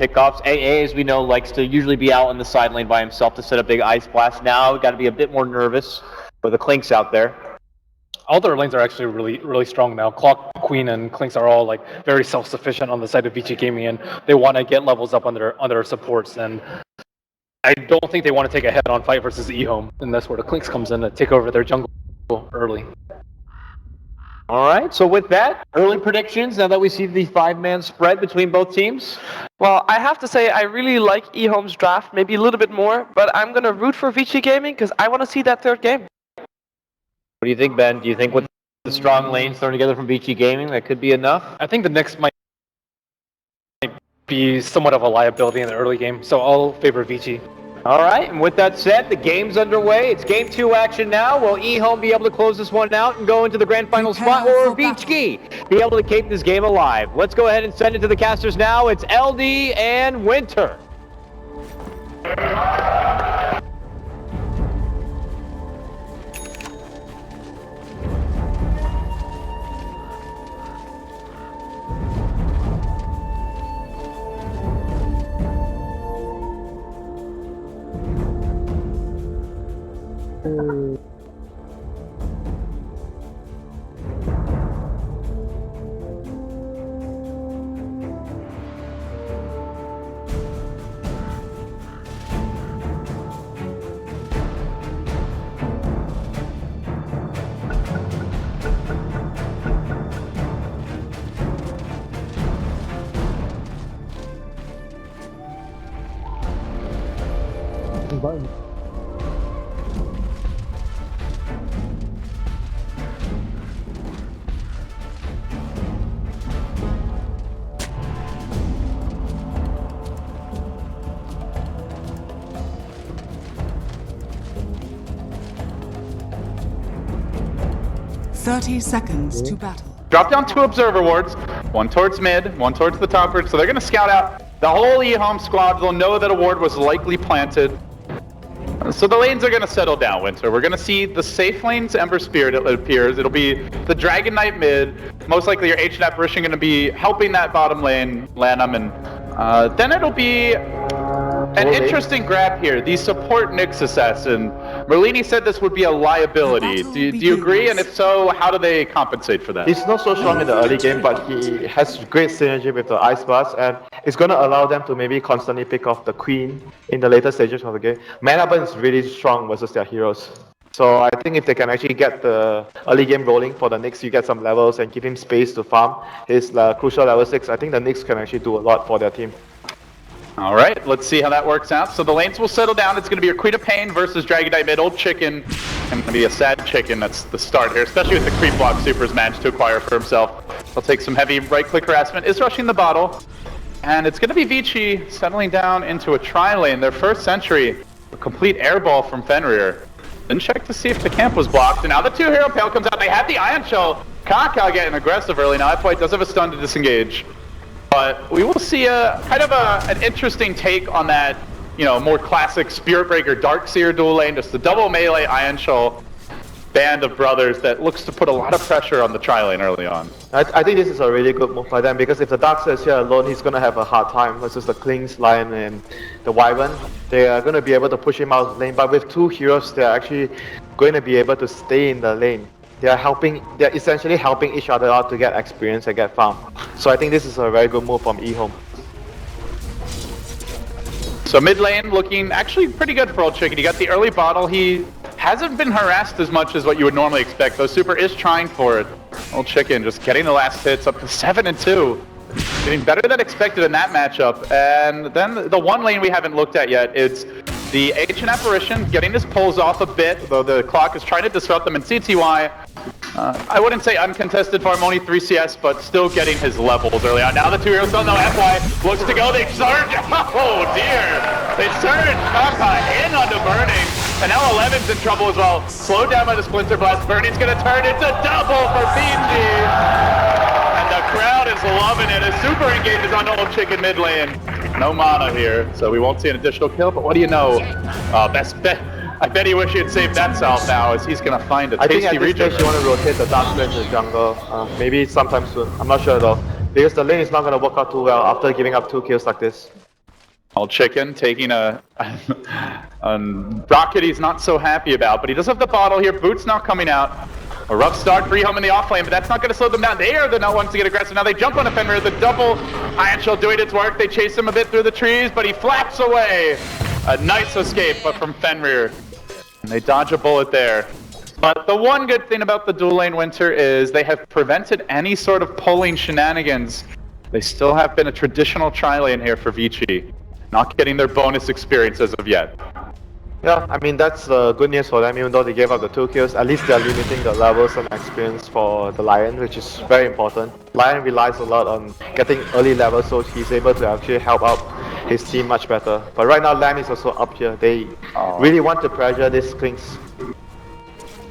pickoffs. AA, as we know, likes to usually be out on the side lane by himself to set a big ice blast. Now, got to be a bit more nervous for the Clinks out there. All their lanes are actually really strong now. Clock, Queen, and Clinks are all like very self-sufficient on the side of Vici Gaming, and they want to get levels up on their supports. And I don't think they want to take a head-on fight versus EHOMe, and that's where the Clinks comes in to take over their jungle early. All right, so with that, early predictions, now that we see the 5-man spread between both teams? Well, I have to say I really like EHOMe's draft, maybe a little bit more, but I'm going to root for Vici Gaming because I want to see that third game. What do you think, Ben? Do you think with the strong lanes thrown together from Vici Gaming, that could be enough? I think the Knicks might be somewhat of a liability in the early game, so I'll favor Vici. All right, and with that said, the game's underway. It's Game 2 action now. Will EHOMe be able to close this one out and go into the grand final spot, or Vici be able to keep this game alive? Let's go ahead and send it to the casters now. It's LD and Winter. Button. 30 seconds to battle. Drop down 2 observer wards, 1 towards mid, 1 towards the top bridge, so they're going to scout out the whole EHOMe squad. They'll know that a ward was likely planted. So the lanes are going to settle down, Winter. We're going to see the safe lanes Ember Spirit, it appears. It'll be the Dragon Knight mid. Most likely your Ancient Apparition going to be helping that bottom lane, Lanham, and then it'll be an interesting grab here. The support Nyx assassin. Merlini said this would be a liability. Do you agree? And if so, how do they compensate for that? He's not so strong in the early game, but he has great synergy with the Ice Blast, and it's going to allow them to maybe constantly pick off the Queen in the later stages of the game. Mana burn is really strong versus their heroes. So I think if they can actually get the early game rolling for the Nyx, you get some levels and give him space to farm his crucial level 6, I think the Nyx can actually do a lot for their team. All right, let's see how that works out. So the lanes will settle down. It's going to be your Queen of Pain versus Dragon Knight mid. Old Chicken. And going to be a sad chicken. That's the start here, especially with the creep block Super's managed to acquire for himself. He'll take some heavy right-click harassment. Is rushing the bottle. And it's going to be Vici settling down into a tri-lane. Their first sentry, a complete airball from Fenrir. Then check to see if the camp was blocked. And now the 2-hero pale comes out. They have the Ion Shell. Kaka getting aggressive early. Now that point does have a stun to disengage. But we will see a kind of an interesting take on that, you know, more classic Spirit Breaker Darkseer dual lane, just the double melee Ion Shell band of brothers that looks to put a lot of pressure on the tri-lane early on. I think this is a really good move by them, because if the Darkseer is here alone, he's going to have a hard time versus the Klings, Lion, and the Wyvern. They are going to be able to push him out of the lane, but with 2 heroes, they're actually going to be able to stay in the lane. They're essentially helping each other out to get experience and get farm. So I think this is a very good move from EHOMe. So mid lane looking actually pretty good for Old Chicken. He got the early bottle. He hasn't been harassed as much as what you would normally expect, though Super is trying for it. Old Chicken just getting the last hits up to 7-2. Getting better than expected in that matchup. And then the one lane we haven't looked at yet, it's the Ancient Apparition getting his pulls off a bit, though the clock is trying to disrupt them in CTY. I wouldn't say uncontested farm, only 3 CS, but still getting his levels early on. Now the 2 heroes don't know FY looks to go, they surge, oh dear! They surge, Kaka in onto Burning, and now 11's in trouble as well. Slowed down by the Splinter Blast, Burning's gonna turn, it's a double for PG! And the crowd is loving it as Super engages on Old Chicken mid lane. No mana here, so we won't see an additional kill, but what do you know? Best bet. I bet he wish he had saved that salve now, as he's going to find a tasty region. I think at this stage you want to rotate the Darkseer into the jungle, maybe sometime soon. I'm not sure though, because the lane is not going to work out too well after giving up 2 kills like this. Old Chicken taking a rocket he's not so happy about, but he does have the bottle here. Boots now coming out. A rough start for EHOMe in the off lane, but that's not going to slow them down. They are the no ones to get aggressive. Now they jump on a Fenrir. The double Iron Shell doing its work. They chase him a bit through the trees, but he flaps away. A nice escape, but from Fenrir. And they dodge a bullet there. But the one good thing about the dual lane winter is they have prevented any sort of pulling shenanigans. They still have been a traditional tri-lane here for Vici. Not getting their bonus experience as of yet. Yeah, I mean, that's good news for them, even though they gave up the 2 kills. At least they're limiting the levels and experience for the Lion, which is very important. Lion relies a lot on getting early levels, so he's able to actually help out his team much better. But right now, Lamb is also up here. They really want to pressure these Klings.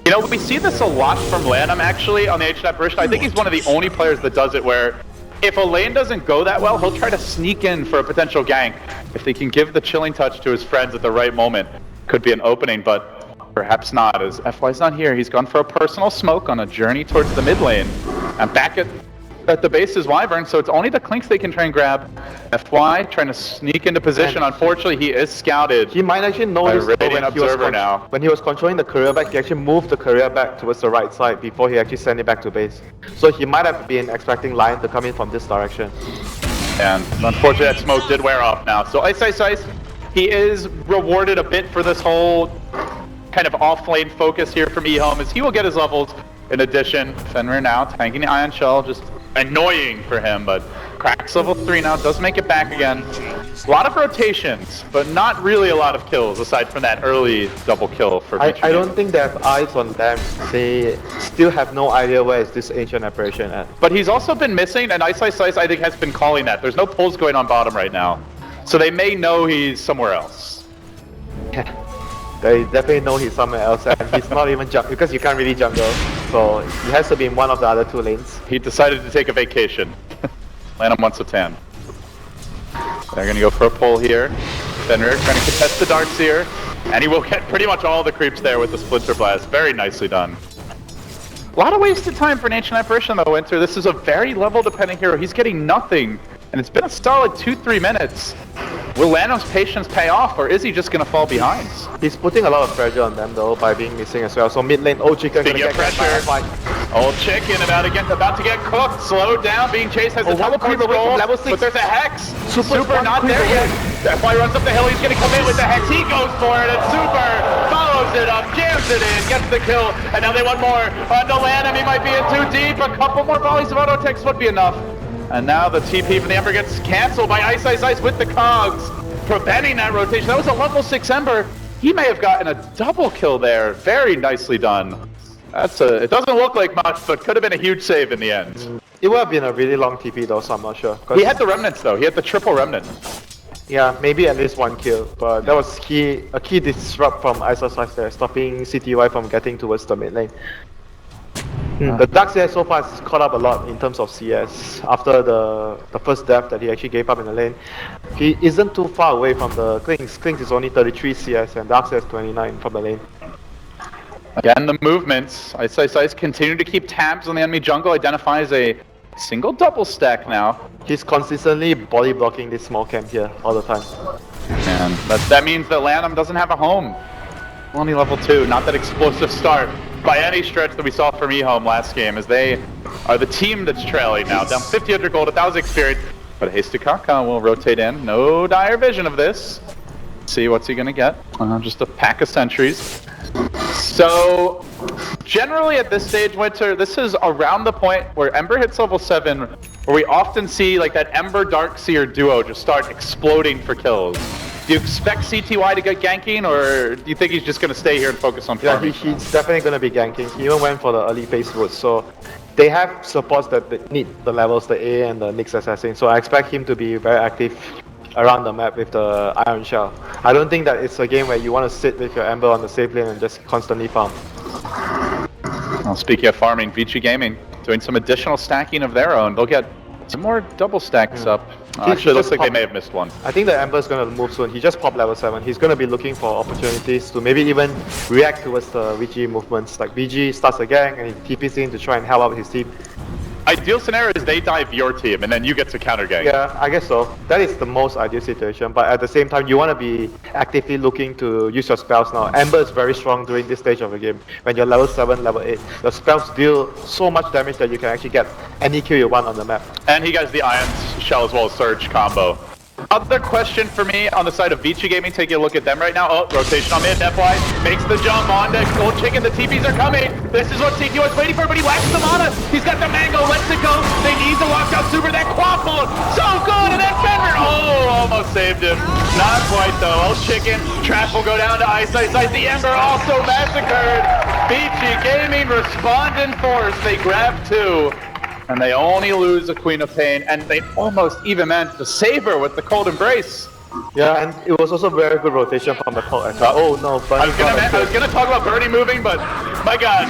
You know, we see this a lot from Lanham actually on the HNAP version. I think he's one of the only players that does it where if a lane doesn't go that well, he'll try to sneak in for a potential gank. If they can give the chilling touch to his friends at the right moment, could be an opening, but perhaps not, as FY's not here. He's gone for a personal smoke on a journey towards the mid lane. And back at the base is Wyvern, so it's only the Klinks they can try and grab. FY trying to sneak into position. Unfortunately, he is scouted. He might actually notice when he was controlling the career back, he actually moved the career back towards the right side before he actually sent it back to base. So he might have been expecting Lion to come in from this direction. And unfortunately, that smoke did wear off now. So Ice. He is rewarded a bit for this whole kind of off-lane focus here from EHOMe, as he will get his levels. In addition, Fenrir now tanking the Iron Shell, just annoying for him, but cracks level 3 now, does make it back again. A lot of rotations, but not really a lot of kills, aside from that early double kill for Vici. I don't think they have eyes on them. They still have no idea where is this ancient apparition at. But he's also been missing, and Ice I think has been calling that. There's no pulls going on bottom right now. So they may know he's somewhere else. They definitely know he's somewhere else, and he's not even jump because you can't really jungle. So he has to be in one of the other 2 lanes. He decided to take a vacation. Lanham wants a tan. They're gonna go for a pull here. Fenrir trying to contest the Darkseer, and he will get pretty much all the creeps there with the Splinter Blast. Very nicely done. A lot of wasted time for an Ancient Apparition though, Winter. This is a very level dependent hero. He's getting nothing. And it's been a solid 2-3 minutes. Will Lanham's patience pay off, or is he just gonna fall behind? He's putting a lot of pressure on them though by being missing as well. So mid lane, Old Chicken gonna get pressure. Old Chicken about to get cooked, slowed down, being chased, has a teleport roll, but there's a Hex. Super not there yet. FY runs up the hill, he's gonna come in with the Hex, he goes for it, and Super follows it up, jams it in, gets the kill, and now they want more. No Lanham, he might be in too deep, a couple more volleys of auto attacks would be enough. And now the TP from the Ember gets cancelled by Ice with the cogs, preventing that rotation. That was a level 6 Ember. He may have gotten a double kill there. Very nicely done. It doesn't look like much, but could have been a huge save in the end. It would have been a really long TP though, so I'm not sure. He had the remnants though. He had the triple remnant. Yeah, maybe at least 1 kill, but that was a key disrupt from Ice there, stopping CTY from getting towards the mid lane. The Darkseer so far has caught up a lot in terms of CS after the first death that he actually gave up in the lane. He isn't too far away from the Klings. Klings is only 33 CS and Darkseer is 29 from the lane. Again, the movements. Ice continue to keep tabs on the enemy jungle, identifies a single double stack now. He's consistently body blocking this small camp here all the time. And that means that Lanham doesn't have a home. Only level 2, not that explosive start by any stretch that we saw from EHOMe last game, as they are the team that's trailing now, down 1,500 gold, 1,000 experience. But Hasty Kaka will rotate in. No dire vision of this. See what's he gonna get? Just a pack of sentries. So generally at this stage, Winter, this is around the point where Ember hits level 7, where we often see like that Ember Darkseer duo just start exploding for kills. Do you expect CTY to get ganking, or do you think he's just going to stay here and focus on farming? Yeah, he's definitely going to be ganking. He even went for the early phase route, so they have supports that need the levels, the A and the Nyx Assassin, so I expect him to be very active around the map with the Iron Shell. I don't think that it's a game where you want to sit with your Ember on the safe lane and just constantly farm. Well, speaking of farming, Vici Gaming doing some additional stacking of their own. They'll get some more double stacks up. Actually, it looks like they may have missed one. I think the Ember's going to move soon. He just popped level 7. He's going to be looking for opportunities to maybe even react towards the VG movements. Like VG starts a gang and he TPs in to try and help out his team. ideal scenario is they dive your team and then you get to counter gank. Yeah, I guess so. That is the most ideal situation, but at the same time, you want to be actively looking to use your spells now. Ember is very strong during this stage of the game. When you're level 7, level 8, your spells deal so much damage that you can actually get any kill you want on the map. And he gets the Ion Shell as well as Surge combo. Other question for me on the side of Vici Gaming, taking a look at them right now. Oh, rotation on mid, FY makes the jump on to Gold Chicken. The TPs are coming. This is what CT was waiting for, but he lacks the mana. He's got the mango, lets it go. They need the lockdown super, that quaffle. So good, and then Fenrir, oh, almost saved him. Not quite though. Old Chicken, Trash will go down to Ice. The Ember also massacred. Vici Gaming respond in force. They grab 2. And they only lose the Queen of Pain, and they almost even managed to save her with the Cold Embrace. Yeah, and it was also very good rotation from the cult as well. Oh no, I was gonna talk about Bernie moving, but my god,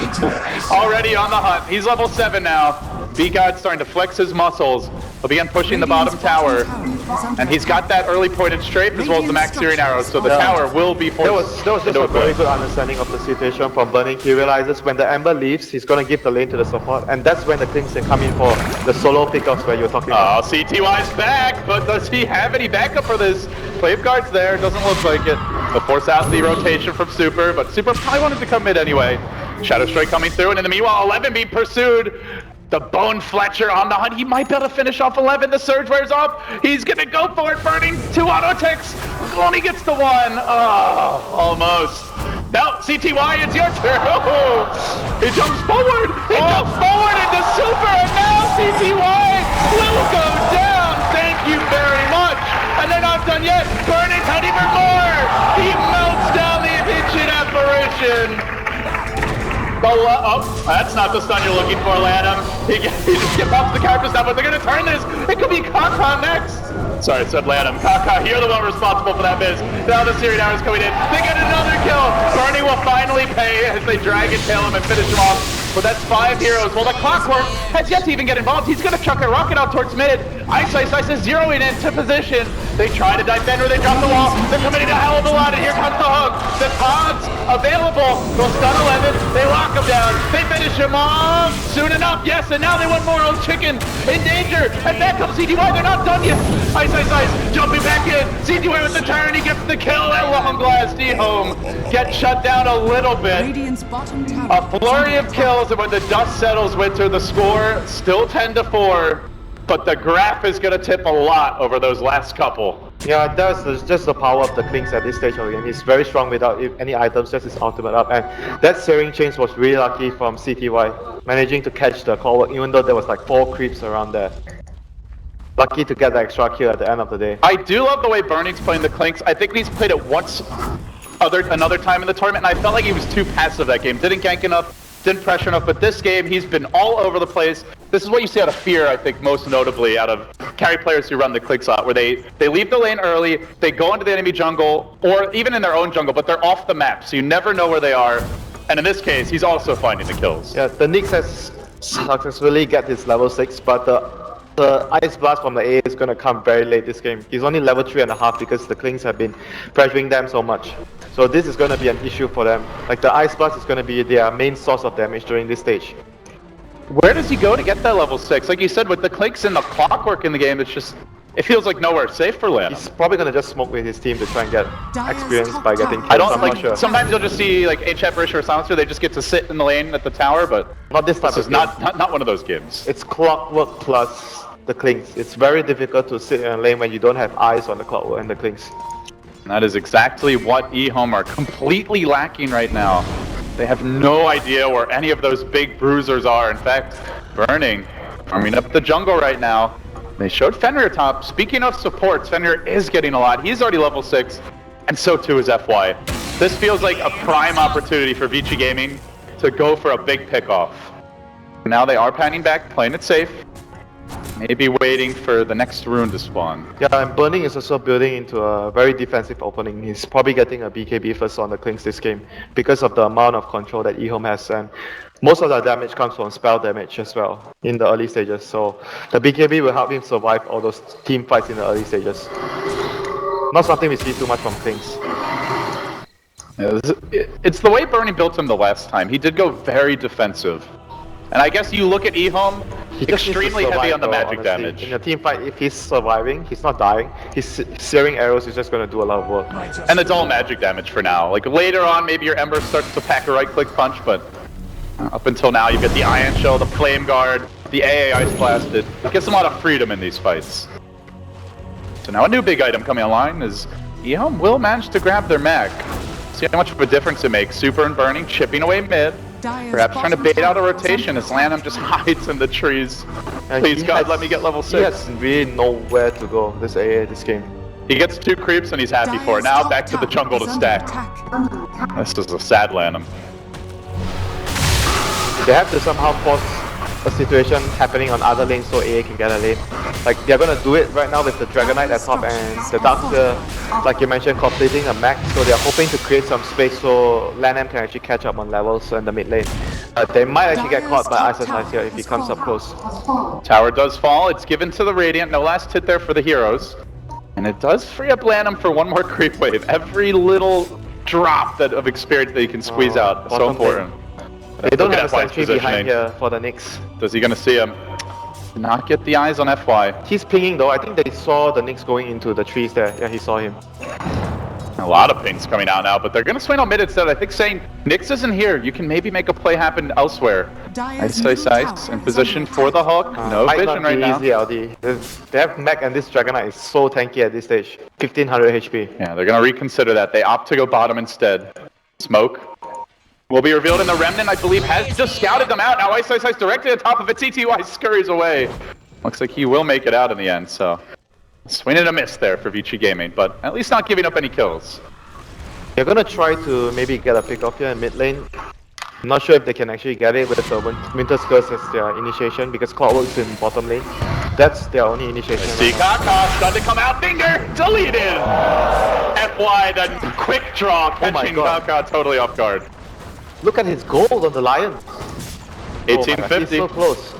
already on the hunt. He's level 7 now. B-God starting to flex his muscles. He'll begin pushing the bottom tower. And he's got that early pointed strafe as well as the max searing arrows, so the tower will be forced. There was just a very good understanding of the situation from Burning. He realizes when the Ember leaves, he's gonna give the lane to the support, and that's when the Klings can come in for the solo pickups where you're talking about. Oh, CTY's back, but does he have any backup for this? Glaive Guard's there, doesn't look like it. He'll force out the rotation from Super, but Super probably wanted to come mid anyway. Shadow Strike coming through, and in the meanwhile, 11 being pursued. The Bone Fletcher on the hunt. He might be able to finish off 11. The Surge wears off. He's gonna go for it. Burning 2 auto ticks. Only gets the 1. Oh, almost. Now, CTY, it's your turn. Oh, he jumps forward. He jumps forward into Super, and now CTY will go down. Thank you very much. And they're not done yet. Burning had even more. He melts down the Vici apparition. Oh, that's not the stun you're looking for, Lanham. He just gets off the character stuff, but they're going to turn this. It could be Kaka next. Sorry, I said Lanham. Kaka, you're the one responsible for that miss. Now the Syrian arrows coming in. They get another kill. Bernie will finally pay as they drag and tail him and finish him off. But that's 5 heroes. Well, the Clockwork has yet to even get involved. He's going to chuck a rocket out towards mid. Ice is zeroing into position. They try to dive Fenrir. They drop the wall. They're committing a hell of a lot, and here comes the hook. The Tods available. They'll stun 11. They lock him down. They finish him off soon enough. Yes, and now they want more. Old Chicken in danger. And back comes CTY. They're not done yet. Ice. Jumping back in. CTY with the turn. He gets the kill at long last. EHOMe gets shut down a little bit. A flurry of kills, and when the dust settles, Winter, the score still 10-4. But the graph is going to tip a lot over those last couple. Yeah, that's just the power of the Klings at this stage of the game. He's very strong without any items, just his ultimate up. And that searing change was really lucky from CTY, managing to catch the call, even though there was like 4 creeps around there. Lucky to get the extra kill at the end of the day. I do love the way Burning's playing the Klinks. I think he's played it once, another time in the tournament, and I felt like he was too passive that game. Didn't gank enough, didn't pressure enough, but this game, he's been all over the place. This is what you see out of Fear, I think, most notably out of carry players who run the click slot, where they leave the lane early, they go into the enemy jungle, or even in their own jungle, but they're off the map, so you never know where they are. And in this case, he's also finding the kills. Yeah, the Nyx has successfully get his level 6, but the Ice Blast from the A is going to come very late this game. He's only level 3.5 because the Klings have been pressuring them so much. So this is going to be an issue for them. Like, the Ice Blast is going to be their main source of damage during this stage. Where does he go to get that level 6? Like you said, with the Klinks and the Clockwork in the game, it feels like nowhere safe for Lanham. He's probably going to just smoke with his team to try and get experience by getting kills. I'm not sure. Sometimes you'll just see like H Apparition or Silencer, they just get to sit in the lane at the tower, but not this type this is not one of those games. It's Clockwork plus the Klings. It's very difficult to sit in a lane when you don't have eyes on the Clockwork and the Klings. And that is exactly what EHOMe are completely lacking right now. They have no idea where any of those big bruisers are. In fact, Burning, farming up the jungle right now. They showed Fenrir top. Speaking of supports, Fenrir is getting a lot. He's already level 6, and so too is FY. This feels like a prime opportunity for Vici Gaming to go for a big pickoff. Now they are panning back, playing it safe. Maybe waiting for the next rune to spawn. Yeah, and Burning is also building into a very defensive opening. He's probably getting a BKB first on the Klings this game because of the amount of control that EHOMe has, and most of the damage comes from spell damage as well in the early stages. So the BKB will help him survive all those team fights in the early stages. Not something we see too much from Klings. Yeah, it's the way Burning built him the last time. He did go very defensive. And I guess you look at EHOMe, He just needs to extremely heavy survive on the though, magic honestly. damage. In a team fight, if he's surviving, he's not dying, his searing arrows is just going to do a lot of work. And it's all magic damage for now. Like later on, maybe your Ember starts to pack a right-click punch, but up until now, you get the Iron Shell, the Flame Guard, the AA Ice Blasted. It gives them a lot of freedom in these fights. So now a new big item coming online is EHOMe will manage to grab their mech. See how much of a difference it makes. Super and Burning, chipping away mid. Perhaps trying to bait out a rotation as Lanham just hides in the trees. Please God, let me get level 6. He has really nowhere to go, this AA, this game. He gets 2 creeps and he's happy for it. Now back to the jungle to stack. This is a sad Lanham. They have to somehow force a situation happening on other lanes so AA can get a lane. Like, they're gonna do it right now with the Dragonite at top and the Darkseer, like you mentioned, completing a mech. So they're hoping to create some space so Lanham can actually catch up on levels in the mid lane. They might actually get caught by Ice here if he comes up close. Tower does fall. It's given to the Radiant. No last hit there for the heroes. And it does free up Lanham for one more creep wave. Every little drop of experience that you can squeeze out is so important. They don't Look have at a sentry FY's behind positioning. here for the Nyx. Is he gonna see him? Not get the eyes on FY. He's pinging though. I think they saw the Nyx going into the trees there. Yeah, he saw him. A lot of pings coming out now, but they're gonna swing on mid instead. I think saying Nyx isn't here. You can maybe make a play happen elsewhere. Ice in position for the hook. No Might vision not be right now. easy, LD. They have mech and this Dragonite is so tanky at this stage. 1500 HP. Yeah, they're gonna reconsider that. They opt to go bottom instead. Smoke will be revealed, and the Remnant, I believe, has just scouted them out. Now Ice directly on top of it. TTY scurries away. Looks like he will make it out in the end, so swing and a miss there for Vici Gaming, but at least not giving up any kills. They're gonna try to maybe get a pick off here in mid lane. I'm not sure if they can actually get it with the Winter's Curse as their initiation because Clockwork's in bottom lane. That's their only initiation. See Kaka starting to come out. Finger deleted. FY the quick draw, catching Kaka totally off guard. Look at his gold on the Lion. 1850. He's so close.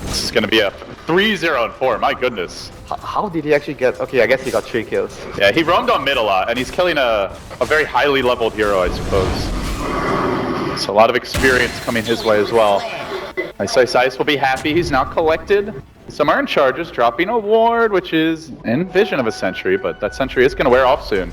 This is going to be a 3-0 and 4. My goodness. How did he actually get? Okay, I guess he got 3 kills. Yeah, he roamed on mid a lot, and he's killing a very highly leveled hero, I suppose. So a lot of experience coming his way as well. Ice will be happy. He's now collected some earned charges, dropping a ward, which is in vision of a sentry, but that sentry is going to wear off soon.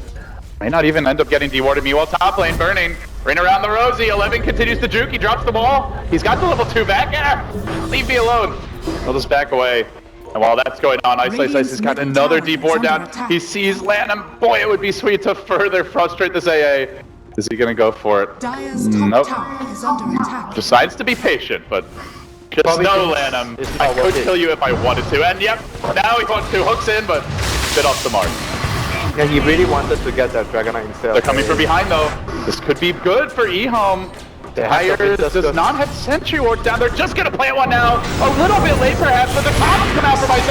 May not even end up getting dewarded. Meanwhile, top lane burning. Ring around the Rosie. 11 continues to juke. He drops the ball. He's got the level 2 back. Yeah, leave me alone. He'll just back away. And while that's going on, Ice has got another deward down. He sees Lanham. Boy, it would be sweet to further frustrate this AA. Is he going to go for it? Nope. Decides to be patient, but just know, Lanham, I could kill you if I wanted to. And yep, now he wants to. Hooks in, but bit off the mark. Yeah, he really wanted to get that Dragonite instead. They're coming from behind though. This could be good for EHOMe. Tires does not have sentry wards down. They're just gonna play one now. A little bit late perhaps, but the comments come out from Ice,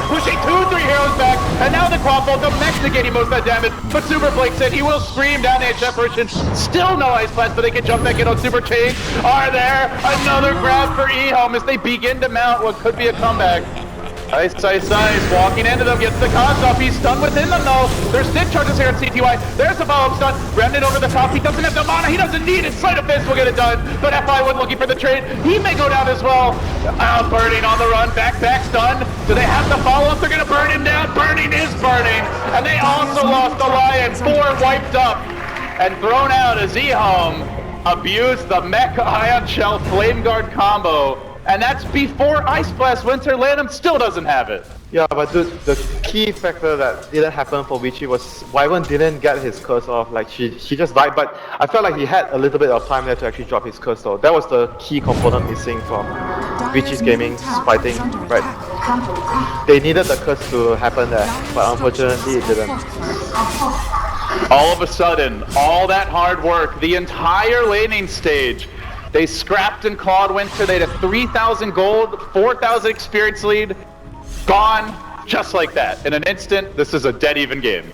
pushing 2-3 heroes back. And now the Quaffle, the mech negating most of that damage. But Super Blake said he will scream down the HF version. Still no Ice Blast, but they can jump back in on Super Chain. Are there? Another grab for EHOMe as they begin to mount what could be a comeback. Ice, walking into them, gets the cost off, he's stunned within them though. There's stick charges here at CTY, there's a follow-up stun, Remnant over the top, he doesn't have the mana, he doesn't need it, Sleight of Fist will get it done, but FI was looking for the trade, he may go down as well. Burning on the run, back stun, do they have the follow-up, they're gonna burn him down, Burning is burning, and they also lost the Lion, 4 wiped up, and thrown out as EHOMe abused the Mech Ion Shell Flame Guard combo. And that's before Ice Blast Winter. Lanham still doesn't have it. Yeah, but dude, the key factor that didn't happen for Vici was Wyvern didn't get his curse off. Like, she just died, but I felt like he had a little bit of time there to actually drop his curse though. That was the key component missing from Vici's Gaming's fighting, right? They needed the curse to happen there, but unfortunately it didn't. All of a sudden, all that hard work, the entire laning stage, they scrapped and clawed Winter. They had a 3,000 gold, 4,000 experience lead. Gone just like that. In an instant, this is a dead even game.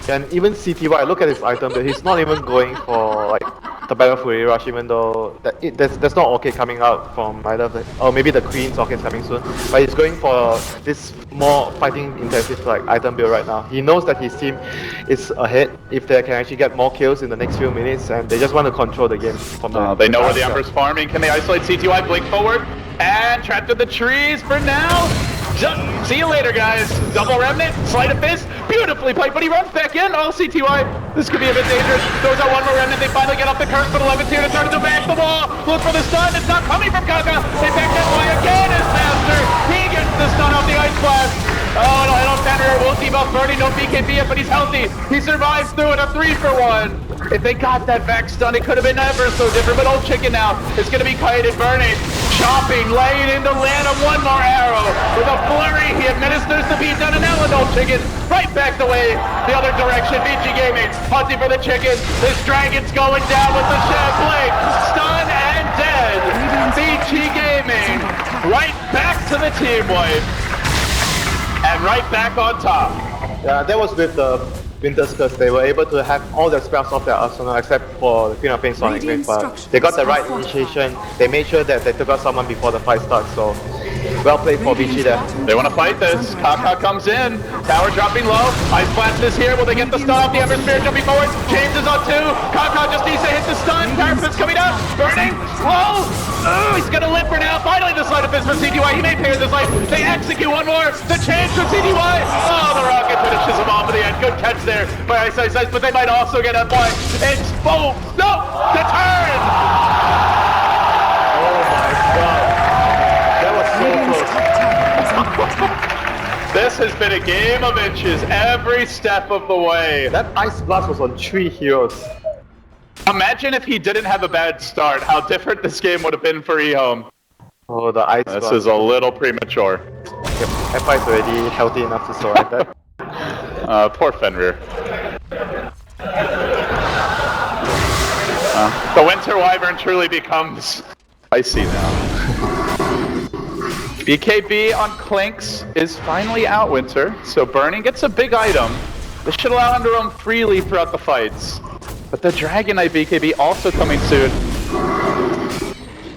And even CTY, look at his item, he's not even going for like the Battle Fury Rush, even though there's no orchid coming out from either of the, or maybe the Queen's orchid's coming soon. But he's going for this more fighting intensive like item build right now. He knows that his team is ahead if they can actually get more kills in the next few minutes, and they just want to control the game from the. They know where the Ember's farming. Can they isolate CTY? Blink forward and trapped in the trees for now. See you later, guys. Double remnant, sleight of fist, beautifully played, but he runs back in. Oh, CTY, this could be a bit dangerous. Throws out one more remnant. They finally get off the curse, but 11's here to turn to back the wall. Look for the stun. It's not coming from Kaka. They back that way again as Master. He gets the stun off the Ice Blast. Oh, no, I don't Fenrir will keep up Bernie. No BKB yet, but he's healthy. He survives through it. A 3-for-1. If they got that back stun, it could have been ever so different. But Old Chicken now is going to be kited. Bernie chopping, laying into land of one more arrow. With a flurry, he administers the beatdown, and now an Old Chicken right back the way the other direction. Vici Gaming hunting for the chicken. This dragon's going down with the Shed Blade. Stun and dead. Vici Gaming right back to the team wipe. And right back on top. Yeah, that was with the Winter's Curse. They were able to have all their spells off their arsenal except for the Queen of Pain Sonic Wave, but they got the right initiation. They made sure that they took out someone before the fight starts, so well played for Vici there. They want to fight this. Kaka comes in. Tower dropping low. Ice Blast is here. Will they get the stun off the Ember Spirit jumping forward? James is on 2. Kaka just needs to hit the stun. Parapet's coming up. Burning. Whoa. Oh, he's going to live for now. Finally, the sleight of fist from CTY. He may pay this life. They execute one more. The chance from CTY. Oh, the rocket finishes him off at the end. Good catch there by Ice, but they might also get a point. It's boom. No, the turn. Oh my god. That was so close. This has been a game of inches every step of the way. That Ice Blast was on 3 heroes. Imagine if he didn't have a bad start, how different this game would have been for EHOMe. Oh, the Ice This Blast. is a little premature. Yep, F5 is already healthy enough to survive that. Poor Fenrir. The Winter Wyvern truly becomes icy now. BKB on Clinks is finally out, Winter, so Burning gets a big item. This should allow him to roam freely throughout the fights. But the Dragon Knight BKB also coming soon.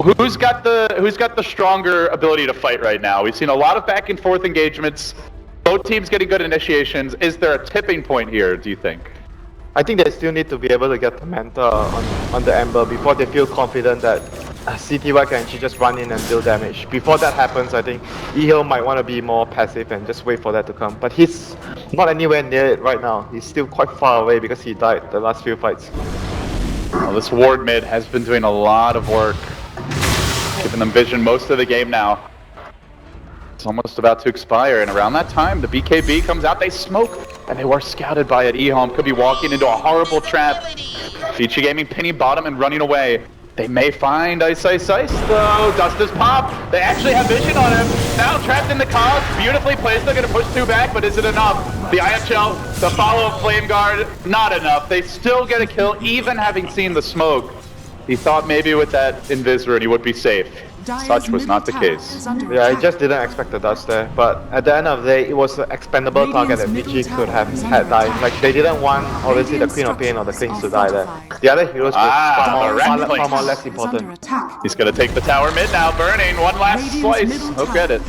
Who's got the stronger ability to fight right now? We've seen a lot of back and forth engagements. Both teams getting good initiations. Is there a tipping point here, do you think? I think they still need to be able to get the Manta on the Ember before they feel confident that CTY can actually just run in and deal damage. Before that happens, I think EHOMe might want to be more passive and just wait for that to come. But he's not anywhere near it right now. He's still quite far away because he died the last few fights. Well, this ward mid has been doing a lot of work, giving them vision most of the game now. It's almost about to expire, and around that time, the BKB comes out, they smoke, and they were scouted by it. EHOMe could be walking into a horrible trap. Vici Gaming pinning bottom and running away. They may find Ice though. Dust is popped. They actually have vision on him. Now trapped in the cog, beautifully placed. They're gonna push 2 back, but is it enough? The IHL, the follow-up Flame Guard, not enough. They still get a kill, even having seen the smoke. He thought maybe with that Invis he would be safe. Such was not the case. Yeah, I just didn't expect the dust there. But at the end of the day, it was an expendable target that Vici could have had died. Like, they didn't want, obviously, the Queen of Pain or the Kings to die there. The other heroes were far more less important. He's gonna take the tower mid now, Burning. One last slice. He'll get it.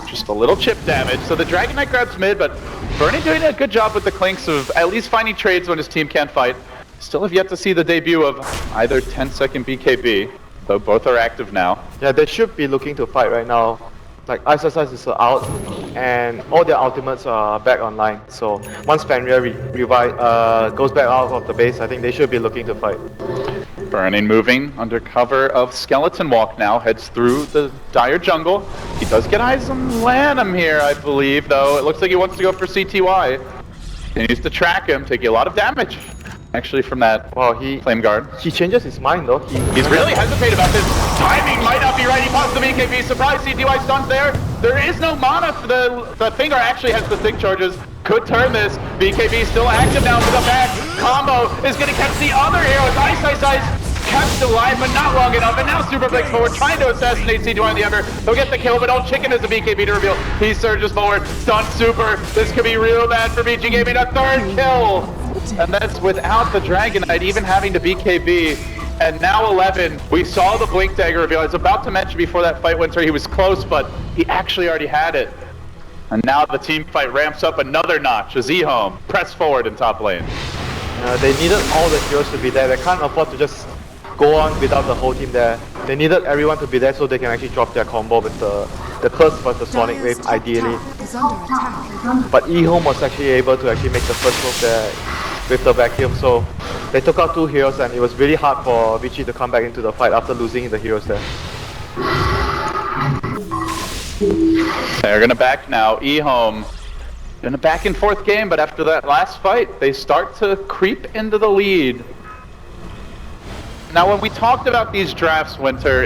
Just a little chip damage. So the Dragon Knight grabs mid, but Burning doing a good job with the Clinks of at least finding trades when his team can't fight. Still have yet to see the debut of either 10-second BKB. Though both are active now. Yeah, they should be looking to fight right now. Like, Ice is out, and all their ultimates are back online. So once Fenrir goes back out of the base, I think they should be looking to fight. Burning moving under cover of Skeleton Walk now, heads through the dire jungle. He does get eyes on Lanham here, I believe, though. It looks like he wants to go for CTY. He needs to track him, taking a lot of damage. Actually, from that Flame Guard. He changes his mind though. He's really hesitant about this. Timing might not be right. He pops the BKB. Surprise, CTY stuns there. There is no mana for the finger. Actually has the sync charges. Could turn this. BKB still active now for the back. Combo is going to catch the other hero. It's Ice. Kept alive, but not long enough. And now Super Blix forward, trying to assassinate CTY on the Ember. He'll get the kill, but Old Chicken is the BKB to reveal. He surges forward. Stuns Super. This could be real bad for Vici Gaming. A 3rd kill. and that's without the Dragon Knight even having to BKB. And now 11, we saw the Blink Dagger reveal. I was about to mention before that fight, Winter, he was close, but he actually already had it. And now the team fight ramps up another notch as EHOMe press forward in top lane. They needed all the heroes to be there. They can't afford to just go on without the whole team there. They needed everyone to be there so they can actually drop their combo with the Curse plus the Sonic Wave, ideally. But EHOMe was actually able to actually make the first move there with the vacuum, so they took out 2 heroes and it was really hard for Vici to come back into the fight after losing the heroes there. They're gonna back now. EHOMe in a back and forth game, but after that last fight, they start to creep into the lead. Now, when we talked about these drafts, Winter,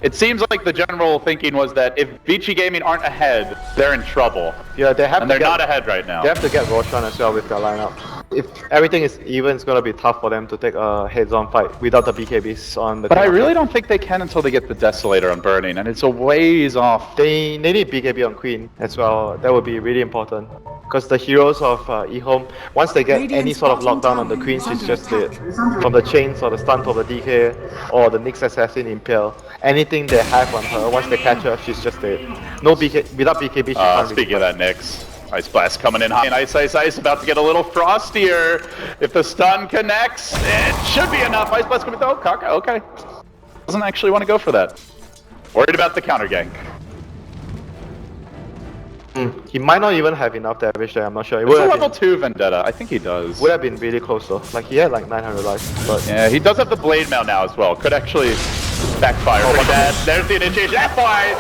it seems like the general thinking was that if Vici Gaming aren't ahead, they're in trouble. Yeah, they have and to they're not ahead right now. They have to get Roshan as well with their lineup. If everything is even, it's gonna be tough for them to take a heads-on fight without the BKBs on the. But I really don't think they can until they get the Desolator on Burning, and it's a ways off. They need BKB on Queen as well. That would be really important. Because the heroes of EHOMe, once they get any sort of lockdown on the Queen, she's just dead. From the chains or the stun from the DK or the Nyx Assassin Impale, anything they have on her, once they catch her, she's just dead. No BK, without BKB, she can't. Speaking of that, Nyx. Ice Blast coming in high, and Ice about to get a little frostier. If the stun connects, it should be enough. Ice Blast coming through. Oh, okay. Doesn't actually want to go for that. Worried about the counter gank. He might not even have enough damage there, I'm not sure. It's a level 2 Vendetta, I think he does. Would have been really close though. Like he had like 900 life, but... Yeah, he does have the Blade Mail now as well. Could actually backfire pretty bad. There's the initiation. FY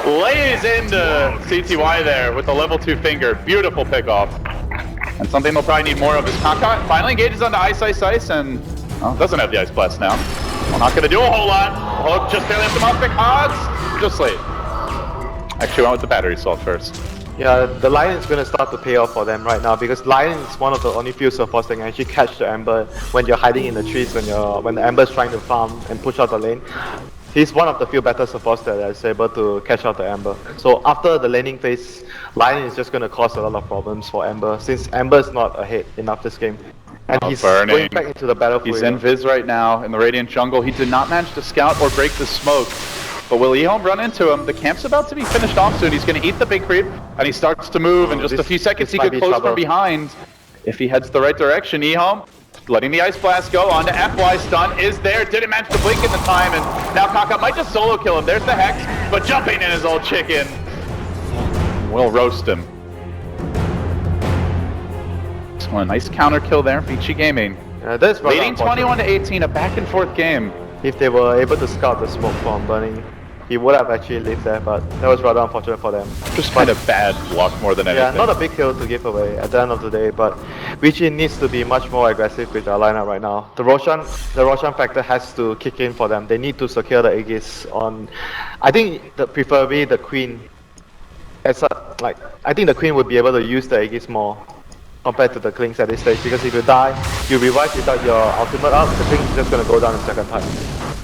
lays into CTY there with the level 2 finger. Beautiful pickoff. And something they'll probably need more of is Kaka. Finally engages onto Ice, and doesn't have the Ice Blast now. Well, not gonna do a whole lot. Hook just barely has them off odds. Just late. Actually went with the battery assault first. Yeah, the Lion is going to start to pay off for them right now because Lion is one of the only few supports that can actually catch the Ember when you're hiding in the trees, when the Ember is trying to farm and push out the lane. He's one of the few better supports that is able to catch out the Ember. So after the laning phase, Lion is just going to cause a lot of problems for Ember since Ember is not ahead enough this game. And he's going back into the battlefield. He's in Viz right now in the Radiant jungle. He did not manage to scout or break the smoke. But will EHOMe run into him? The camp's about to be finished off soon. He's going to eat the big creep, and he starts to move. In just a few seconds, he could close from behind. If he heads the right direction, EHOMe letting the Ice Blast go onto FY. Stun is there. Didn't manage to blink in the time, and now Kaka might just solo kill him. There's the Hex, but jumping in his old chicken will roast him. So a nice counter kill there, Vici Gaming. Yeah, that's leading 21-18, a back and forth game. If they were able to scout the smoke from Burning, he would have actually lived there, but that was rather unfortunate for them. Just kind of bad luck more than anything. Yeah, not a big kill to give away at the end of the day, but Vici needs to be much more aggressive with their lineup right now. The Roshan factor has to kick in for them. They need to secure the Aegis on, I think preferably the Queen. I think the Queen would be able to use the Aegis more compared to the Klings at this stage, because if you die, you revive without your ultimate up, the Klings is just going to go down a second time.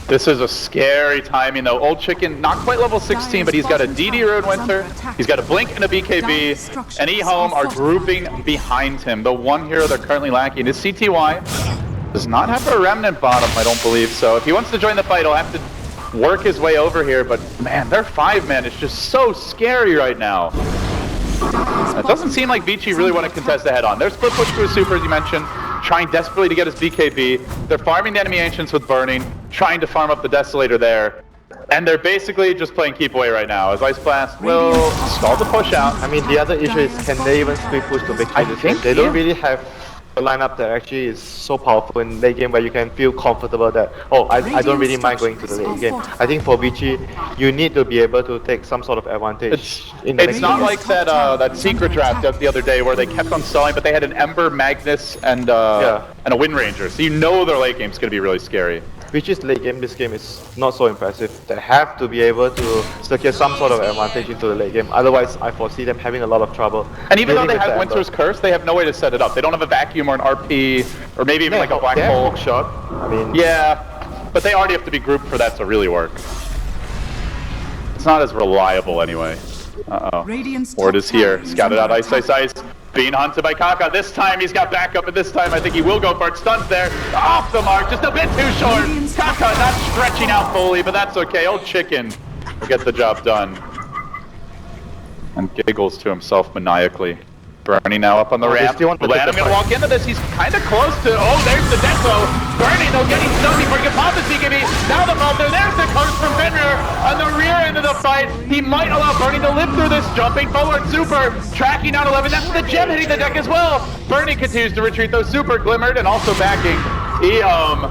This is a scary timing though. Old Chicken, not quite level 16, but he's got a DD Rune Winter, he's got a Blink and a BKB, and EHOMe are grouping behind him. The one hero they're currently lacking is CTY. Does not have a Remnant bottom, I don't believe, so if he wants to join the fight, he'll have to work his way over here, but man, their 5-man is just so scary right now. It doesn't seem like Vici really want to contest the head-on. They're split push to a super, as you mentioned, trying desperately to get his BKB. They're farming the enemy Ancients with Burning, trying to farm up the Desolator there. And they're basically just playing keep away right now, as Ice Blast will stall the push out. I mean, the other issue is, can they even split push to victory this game? They don't really have a lineup that actually is so powerful in late game where you can feel comfortable that, oh, I don't really mind going to the late game. I think for Vici, you need to be able to take some sort of advantage. It's not like that secret draft the other day where they kept on stalling, but they had an Ember, Magnus, and a Wind Ranger, so you know their late game's going to be really scary. Vici's late game, this game is not so impressive. They have to be able to secure some sort of advantage into the late game. Otherwise, I foresee them having a lot of trouble. And even though they have Winter's Curse, they have no way to set it up. They don't have a vacuum or an RP, or maybe even like a black hole. Shot. I mean, yeah, but they already have to be grouped for that to really work. It's not as reliable anyway. Uh-oh. Ward is here. Scouted out Ice. Being hunted by Kaka. This time he's got backup, and this time I think he will go for it. Stuns there. Off the mark. Just a bit too short. Kaka not stretching out fully, but that's okay. Old Chicken will get the job done. And giggles to himself maniacally. Bernie now up on the ramp. I'm gonna walk into this. He's kind of close to. Oh, there's the deco. Bernie though getting stunned before he can pop his BKB. Now the ball there. There's the coach from Fenrir on the rear end of the fight. He might allow Bernie to live through this. Jumping forward, super tracking down 11. That's the gem hitting the deck as well. Bernie continues to retreat though. Super glimmered and also backing. EHOMe.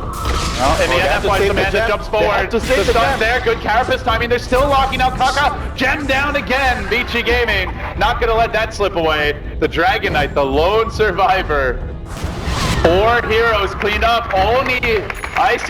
Well, in the end, that's why Samantha jumps forward. The stun there, good carapace timing. They're still locking out Kaka. Gem down again. Vici Gaming not gonna let that slip away. The Dragon Knight, the lone survivor. 4 heroes cleaned up. Only Ice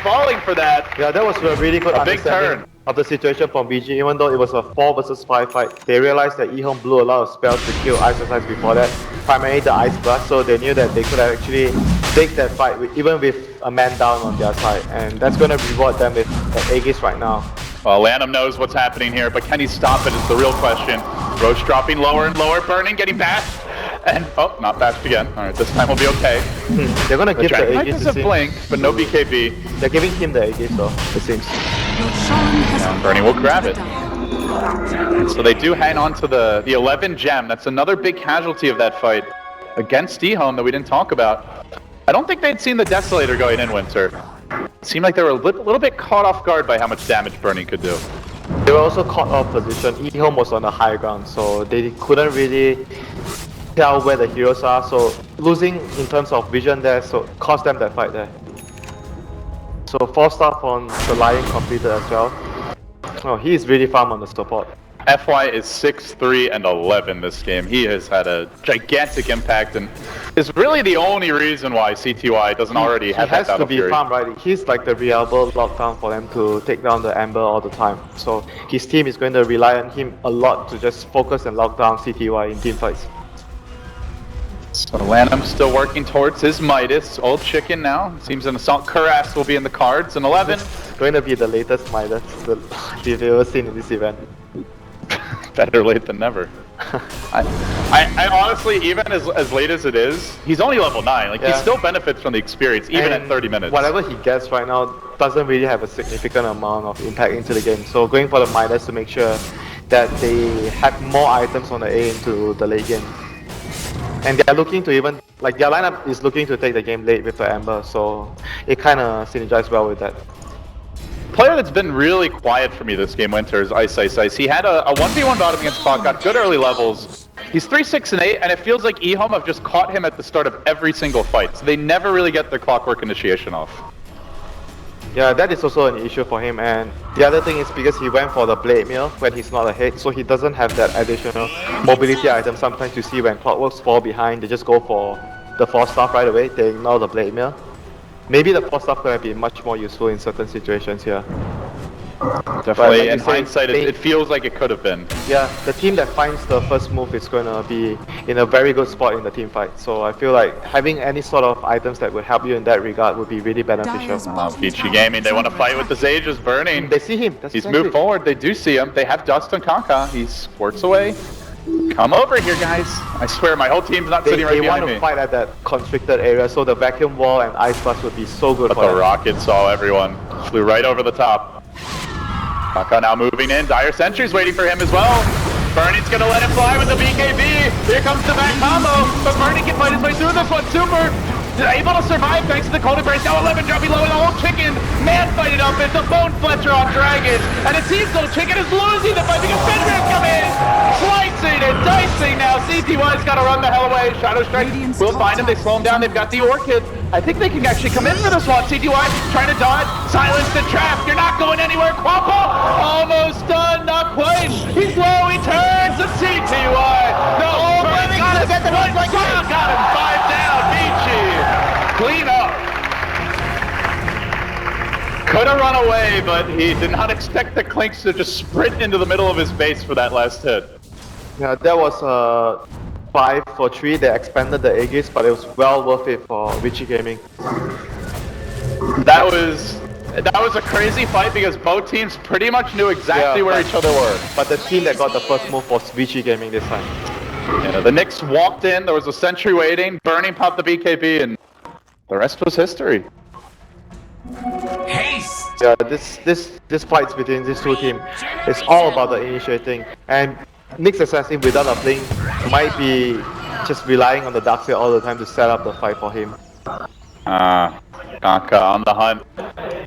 falling for that. Yeah, that was a really good big turn of the situation from BG. Even though it was a 4 versus 5 fight, they realized that EHOMe blew a lot of spells to kill Ice before that. Primarily the Ice Blast, so they knew that they could actually take that fight even with a man down on their side, and that's going to reward them with Aegis right now. Well, Lanham knows what's happening here, but can he stop it is the real question. Roche dropping lower and lower, Burning, getting bashed, and oh, not bashed again. All right, this time we'll be okay. They're going to give the Aegis to Blink, but no BKB. They're giving him the Aegis though, it seems. And Bernie will grab it. So they do hang on to the 11 gem. That's another big casualty of that fight against EHOME that we didn't talk about. I don't think they'd seen the Desolator going in, Winter. It seemed like they were a little bit caught off guard by how much damage Bernie could do. They were also caught off position. EHOME was on the high ground, so they couldn't really tell where the heroes are. So losing in terms of vision there, so cost them that fight there. So 4-star on the Lion completed as well. Oh, he is really farm on the support. FY is 6-3 and 11 this game. He has had a gigantic impact and is really the only reason why CTY doesn't already have that Battle Fury. He has to be farm, right? He's like the reliable lockdown for them to take down the Ember all the time. So his team is going to rely on him a lot to just focus and lock down CTY in team fights. So Lanham still working towards his Midas. Old Chicken now. Seems an Assault Cuirass will be in the cards. And 11. Going to be the latest Midas we've ever seen in this event. Better late than never. I honestly, even as late as it is, he's only level 9. Like, he still benefits from the experience, even at 30 minutes. Whatever he gets right now doesn't really have a significant amount of impact into the game. So going for the Midas to make sure that they have more items on the A into the late game. And they're looking to even, like, their lineup is looking to take the game late with the Ember, so it kind of synergizes well with that. Player that's been really quiet for me this game, Winter, is Ice. He had a 1v1 battle against Spac, got good early levels. He's 3-6 and 8, and it feels like EHOME have just caught him at the start of every single fight, so they never really get their clockwork initiation off. Yeah, that is also an issue for him, and the other thing is because he went for the Blade Mill when he's not ahead, so he doesn't have that additional mobility item. Sometimes you see when clockworks fall behind, they just go for the 4-star right away, they ignore the Blade Mill. Maybe the 4-star could have been much more useful in certain situations here. Definitely, like in hindsight, it feels like it could have been. Yeah, the team that finds the first move is going to be in a very good spot in the team fight. So I feel like having any sort of items that would help you in that regard would be really beneficial. Vici Gaming, they want to fight with the Sages burning. They see him. He's moved forward. They do see him. They have dust on Kaka. He squirts away. Come over here, guys. I swear, my whole team's not sitting right behind me. They want to fight at that constricted area, so the vacuum wall and ice blast would be so good for them. But the rocket saw everyone. Flew right over the top. Kaka now moving in. Dire Sentry's waiting for him as well. Bernie's gonna let him fly with the BKB. Here comes the back combo, but Bernie can fight his way through this one. Super able to survive thanks to the cold embrace. Now 11 dropping low, and the whole Chicken man fight it up. It's a Bone Fletcher on Dragon, and it seems Old Chicken is losing the fight because Fenrir come in, slicing and dicing now. CTY's got to run the hell away. Shadow Strike will find him. They slow him down. They've got the Orchid. I think they can actually come in for this one. CTY trying to dodge, silence the trap. You're not going anywhere. Quappa almost done, not quite. He's low. He turns to CTY. No, Bernie got him. Got him. 5 down. Vici. Clean up. Could have run away, but he did not expect the Clinks to just sprint into the middle of his base for that last hit. Yeah, that was 5 for 3. They expanded the Aegis, but it was well worth it for Vici Gaming. That was a crazy fight because both teams pretty much knew exactly where each other were. But the team that got the first move was Vici Gaming this time. The Knicks walked in, there was a sentry waiting, Burning popped the BKB, and the rest was history. Yeah, this fights between these two teams, it's all about the initiating. And Nick's Assassin without a blink might be just relying on the dark side all the time to set up the fight for him. Kaka on the hunt.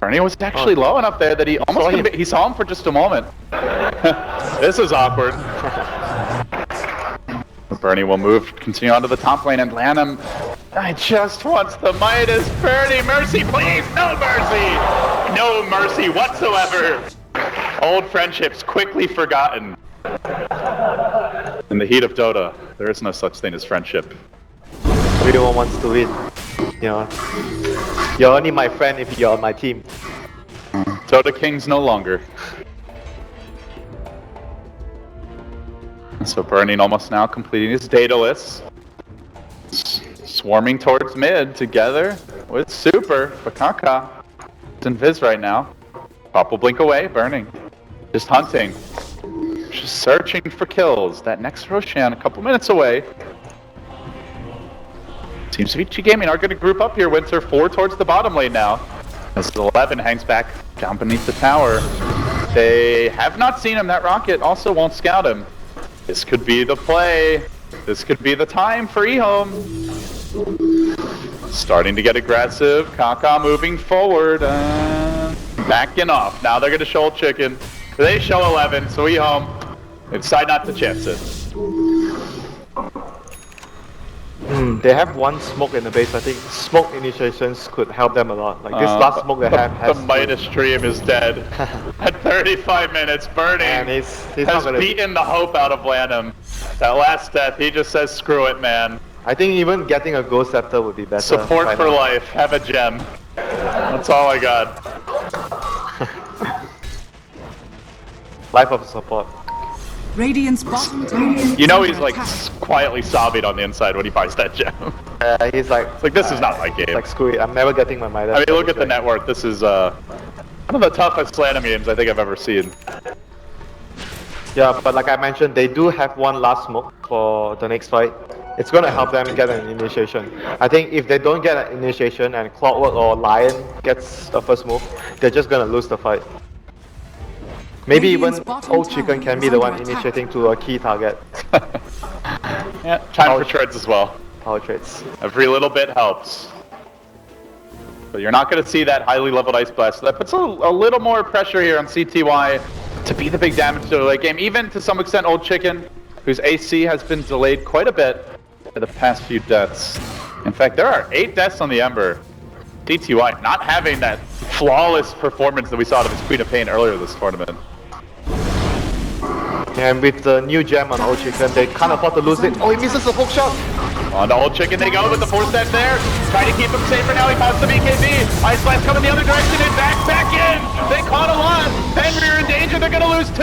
Bernie was actually low enough there that he almost he saw him for just a moment. This is awkward. Bernie will move, continue onto the top lane, and Lanham, I just wants the Midas. Bernie, mercy, please! No mercy! No mercy whatsoever! Old friendships quickly forgotten. In the heat of Dota, there is no such thing as friendship. Everyone wants to win. You know, you're only my friend if you're on my team. Dota Kings no longer. So Burning almost now completing his data list. Swarming towards mid together with Super. Bakaka. It's in Viz right now. Pop will blink away. Burning. Just hunting. Just searching for kills. That next Roshan a couple minutes away. Seems Vici Gaming are going to group up here. Winter 4 towards the bottom lane now. As 11 hangs back down beneath the tower. They have not seen him. That rocket also won't scout him. This could be the play. This could be the time for EHOMe. Starting to get aggressive. Kaka moving forward. Backing off. Now they're going to show chicken. They show 11, so EHOMe, they decide not to chance it. They have one smoke in the base. I think smoke initiations could help them a lot. Like this last smoke they have has... The Midas Dream is dead. At 35 minutes, Burning he's has beaten the hope out of Lanham. That last death, he just says, screw it, man. I think even getting a Ghost Scepter would be better. Support for life. Have a gem. That's all I got. Life of support. Radiant's bottom tower. You know he's like quietly sobbing on the inside when he buys that gem. He's like... It's like, this is not my game. Like, screw it, I'm never getting my Midas. I mean, look at the net worth. This is one of the toughest Lanham games I think I've ever seen. Yeah, but like I mentioned, they do have one last smoke for the next fight. It's gonna help them get an initiation. I think if they don't get an initiation and Clockwork or Lion gets the first move, they're just gonna lose the fight. Maybe even Old Chicken can be the one initiating to a key target. Yeah, time for trades as well. Power trades. Every little bit helps. But you're not going to see that highly leveled Ice Blast. So that puts a little more pressure here on CTY to be the big damage to the late game. Even to some extent Old Chicken, whose AC has been delayed quite a bit for the past few deaths. In fact, there are 8 deaths on the Ember. CTY not having that flawless performance that we saw out of his Queen of Pain earlier this tournament. And with the new gem on Old Chicken, they can't afford to lose it. Oh, he misses the hook shot! On the Old Chicken they go with the 4-step there. Trying to keep him safe for now. He pops the BKB. Ice Blast coming the other direction and back in. They caught a lot. Fenrir are in danger. They're going to lose 2.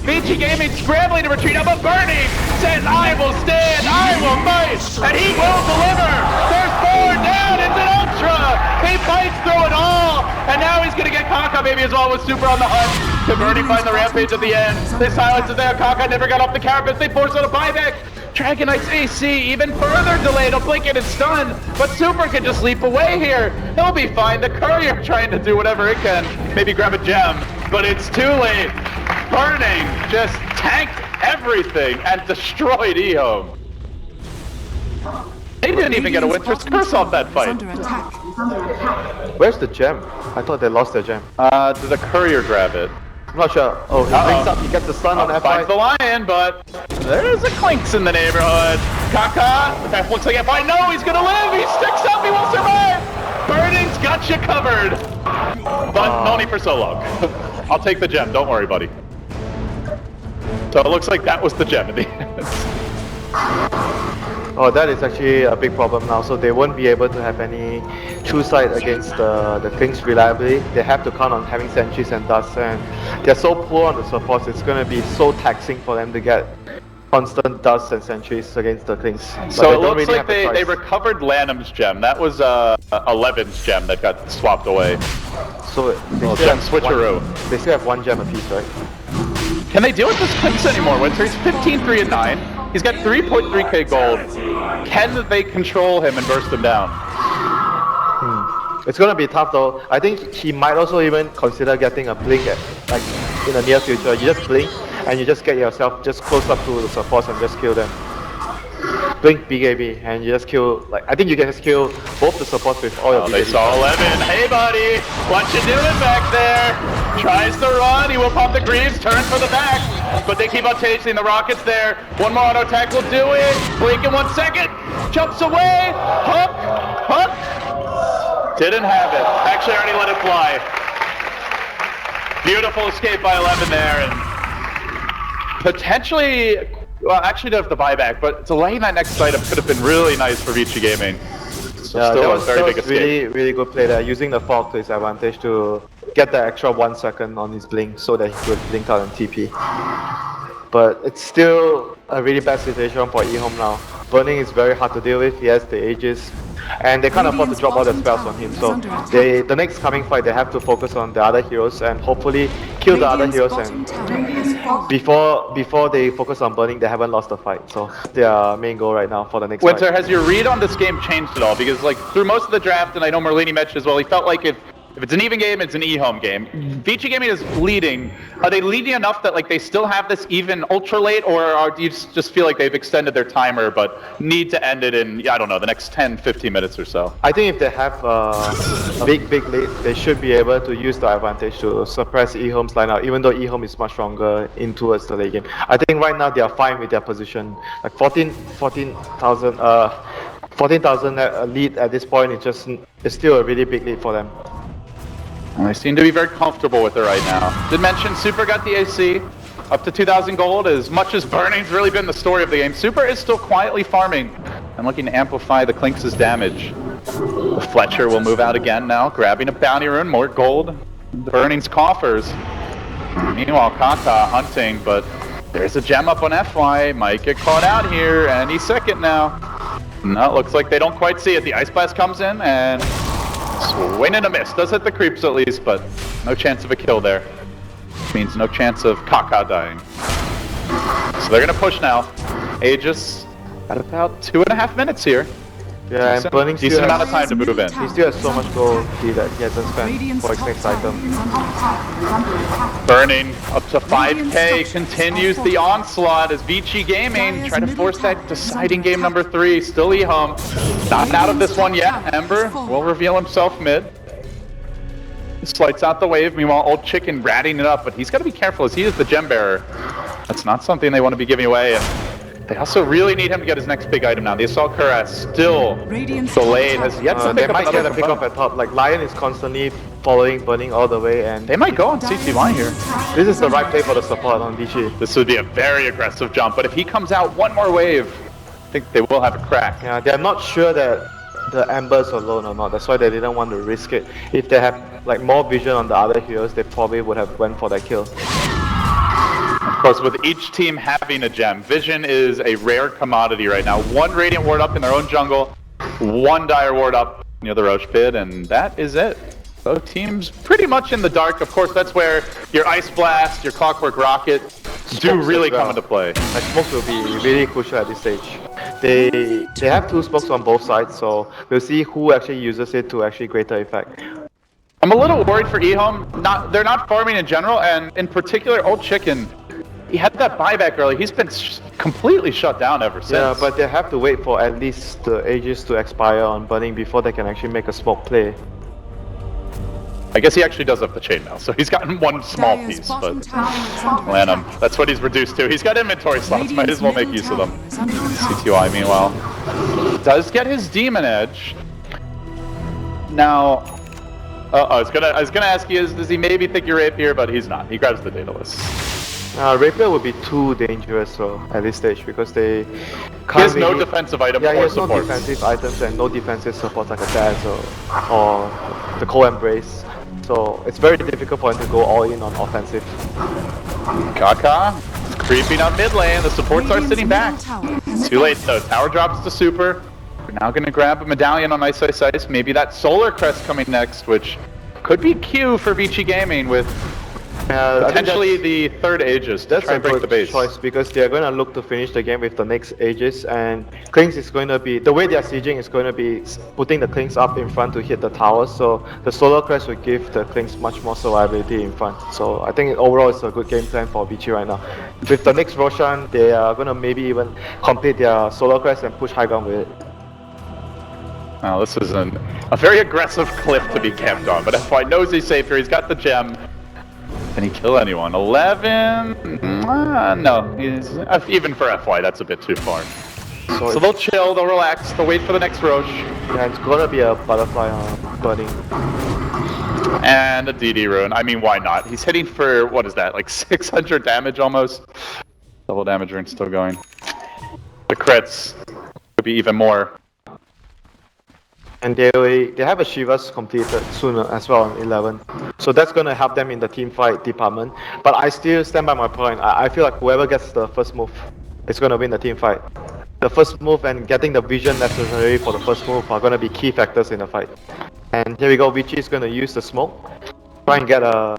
Vici Gaming scrambling to retreat. But Burning says, I will stand. I will fight. And he will deliver. There's 4 down. It's an Ultra. He fights through it all. And now he's going to get Kaka maybe as well with Super on the hunt. Can Burning find the rampage at the end? They silence it there. Kaka never got off the carpet. They force out a buyback. Dragon Knight's AC even further delayed. He'll blink and it's stunned. But Super can just leap away here. He'll be fine. The Courier trying to do whatever it can. Maybe grab a gem. But it's too late. Burning just tanked everything and destroyed EHOMe. They didn't even get a Winter's Curse off that fight. Where's the gem? I thought they lost their gem. Did the Courier grab it? I'm not sure. Oh, he picks up, he gets the stun on F5. Finds the Lion, but there's a Clinks in the neighborhood. Kaka, that looks like F5. No, he's gonna live! He sticks up, he will survive! Burning's got you covered! But only for so long. I'll take the gem, don't worry, buddy. So it looks like that was the gem in the end. Oh, that is actually a big problem now, so they won't be able to have any true sight against the Kings reliably. They have to count on having sentries and dust, and they're so poor on the supports, it's going to be so taxing for them to get constant dust and sentries against the Kings. So it looks like they recovered Lanham's gem. That was 11's gem that got swapped away. So gem switcheroo. They still have 1 gem apiece, right? Can they deal with this Kings anymore? Winter, he's 15, 3, and 9. He's got 3.3k gold. Can they control him and burst him down? It's gonna be tough though. I think he might also even consider getting a blink like in the near future. You just blink and you just get yourself just close up to the supports and just kill them. Blink BKB and you just kill, like, I think you can just kill both the supports with all your BKB. They saw 11. Hey buddy, what you doing back there? Tries to run, he will pop the greaves, turn for the back, but they keep on chasing the rockets there. One more auto attack will do it. Blink in 1 second, jumps away, hook. Didn't have it. Actually already let it fly. Beautiful escape by 11 there, and potentially, well, actually don't have the buyback, but delaying that next item could have been really nice for Vici Gaming. So Yeah, still that a was very big escape. really good play there, using the fog to his advantage to get that extra 1 second on his blink so that he could blink out and TP. But it's still a really bad situation for EHOMe now. Burning is very hard to deal with, he has the Aegis, and they can't afford to drop all the spells on him, so the next coming fight they have to focus on the other heroes and hopefully kill the other heroes, and before they focus on burning they haven't lost the fight, so their main goal right now for the next Winter, fight. has your read on this game changed at all? Because like through most of the draft, and I know Merlini mentioned as well, he felt like if it's an even game, it's an EHOMe game. Vici Gaming is leading. Are they leading enough that like they still have this even ultra late, or do you just feel like they've extended their timer but need to end it in, I don't know, the next 10-15 minutes or so? I think if they have a big lead, they should be able to use the advantage to suppress EHOMe's lineup, even though EHOMe is much stronger in towards the late game. I think right now they are fine with their position. Like 14,000 lead at this point, it's still a really big lead for them. They seem to be very comfortable with it right now. Did mention Super got the AC up to 2,000 gold. As much as Burning's really been the story of the game, Super is still quietly farming and looking to amplify the Clinks' damage. The Fletcher will move out again now, grabbing a bounty rune, more gold. Burning's coffers. Meanwhile, Kaka hunting, but there's a gem up on FY. Might get caught out here, and he's second now. No, it looks like they don't quite see it. The Ice Blast comes in, and swing and a miss. Does hit the creeps at least, but no chance of a kill there. Means no chance of Kaka dying. So they're gonna push now. Aegis at about 2.5 minutes here. Yeah, and Burning decent amount of time to move in. He still has so much gold that he hasn't spent for his next item. Burning up to 5k, continues the onslaught as Vici Gaming try to force that deciding game number 3. Still EHOMe. Not out of this one yet. Ember will reveal himself mid. Slights out the wave. Meanwhile, Old Chicken ratting it up, but he's got to be careful as he is the gem bearer. That's not something they want to be giving away. And they also really need him to get his next big item now. The Assault Cuirass still delayed, has yet to They pick up might get a another pick up at top. Like Lion is constantly following Burning all the way, and They might go on CTY here. this is the right play for the support on Vici. This would be a very aggressive jump, but if he comes out one more wave, I think they will have a crack. Yeah, they're not sure that the Embers alone or not. That's why they didn't want to risk it. If they had like more vision on the other heroes, they probably would have went for that kill. Of course, with each team having a gem, vision is a rare commodity right now. One Radiant Ward up in their own jungle, one Dire Ward up near the Roche pit, and that is it. Both teams pretty much in the dark. Of course, that's where your Ice Blast, your Clockwork Rocket do really come into play. Like smokes will be really crucial at this stage. They have 2 smokes on both sides, so we'll see who actually uses it to actually greater effect. I'm a little worried for EHOMe. They're not farming in general, and in particular, Old Chicken. He had that buyback early. He's been completely shut down ever since. Yeah, but they have to wait for at least the Aegis to expire on Burning before they can actually make a smoke play. I guess he actually does have the chain now, so he's gotten one small piece, but Lanham, that's what he's reduced to. He's got inventory slots, might as well make use of them. CTY, meanwhile, does get his Demon Edge. Now, I was gonna ask you, does he maybe think you're Rapier, but he's not. He grabs the Daedalus. Rapier would be too dangerous so at this stage because they can't He has no really- defensive item Yeah, he or has support. no defensive items and no defensive support like a Daz or the Cold Embrace. So it's very difficult for him to go all in on offensive. Kaka creeping up mid lane. The supports are sitting back. Too late though. Tower drops to Super. We're now going to grab a medallion on Ice Ice Ice. Maybe that Solar Crest coming next, which could be Q for Vici Gaming with I think Potentially the third Aegis to that's try a and break good the base. choice because they're going to look to finish the game with the next Aegis, and Klings is going to be, the way they're sieging is going to be putting the Klings up in front to hit the towers, so the Solar Crest will give the Klings much more survivability in front. So I think overall it's a good game plan for Vici right now. With the next Roshan, they are going to maybe even complete their Solar Crest and push high ground with it. Now this is a very aggressive cliff to be camped on, but FY knows he's safe here. He's got the gem. Can he kill anyone? 11? No, he's even for FY. That's a bit too far. So they'll chill, they'll relax, they'll wait for the next Roche. Yeah, it's gonna be a butterfly burning. And a DD rune. I mean, why not? He's hitting for, what is that, like 600 damage almost? Double damage rune still going. The crits could be even more. And they have a Shivas completed sooner as well on 11. So that's going to help them in the team fight department. But I still stand by my point. I feel like whoever gets the first move is going to win the team fight. The first move and getting the vision necessary for the first move are going to be key factors in the fight. And here we go, Vici is going to use the smoke. Try and get a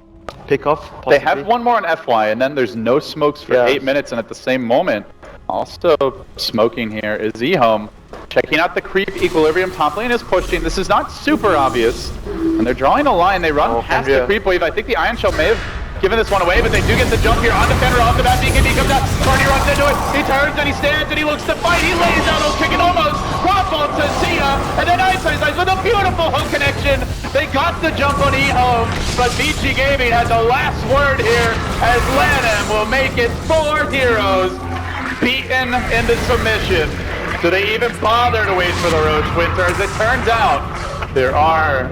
pick off. Possibly. They have one more on FY, and then there's no smokes for 8 minutes, and at the same moment, also smoking here is EHOMe. Checking out the creep, Equilibrium top lane is pushing. This is not super obvious. And they're drawing a line. They run past the creep wave. I think the Iron Shell may have given this one away, but they do get the jump here on the Fenrir, off the bat. BKB comes out. Party runs into it. He turns and he stands and he looks to fight. He lays out a kick and almost. Crossbolt to Sia. And then Ice with a beautiful hook connection. They got the jump on EHOMe, but Vici Gaming had the last word here as Lanham will make it 4 heroes beaten into submission. Do they even bother to wait for the Roche Winter? As it turns out, there are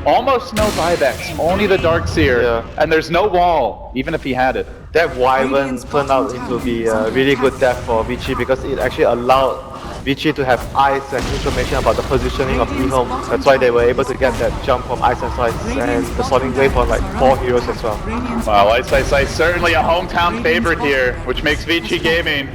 almost no buybacks, only the Darkseer, and there's no wall, even if he had it. That Wyvern turned out to be a really good death for Vici because it actually allowed Vici to have eyes and information about the positioning of EHOMe. That's why they were able to get that jump from Ice and Sight and the Sonic Wave on like 4 heroes as well. Wow, Ice certainly a hometown favorite here, which makes Vici Gaming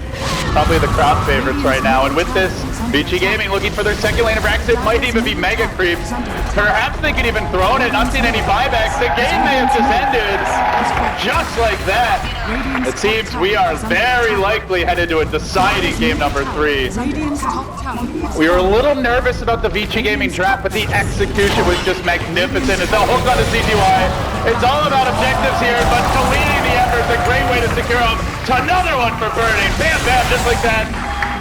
probably the crowd favorites right now. And with this, Vici Gaming looking for their second lane of racks. It might even be Mega Creeps. Perhaps they could even throw it, not seen any buybacks. The game may have just ended just like that. It seems we are very likely headed to a deciding game number 3. We were a little nervous about the Vici Gaming draft, but the execution was just magnificent. It's a hook on the CGY. It's all about objectives here, but deleting the effort is a great way to secure them. To another one for burning. Bam, bam, just like that.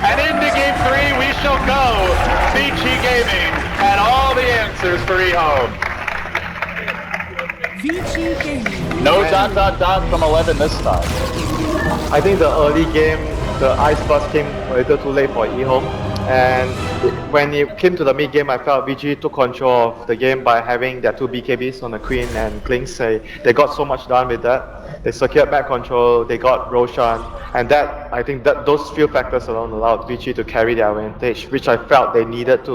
And into game 3 we shall go. Vici Gaming had all the answers for EHOMe. Vici Gaming. No ... from 11 this time. I think the early game, the Ice Burst came a little too late for EHOMe. And when it came to the mid game, I felt Vici took control of the game by having their 2 BKBs on the Queen and Klings. They got so much done with that. They secured back control, they got Roshan, and that I think that those few factors alone allowed Vici to carry their advantage, which I felt they needed to.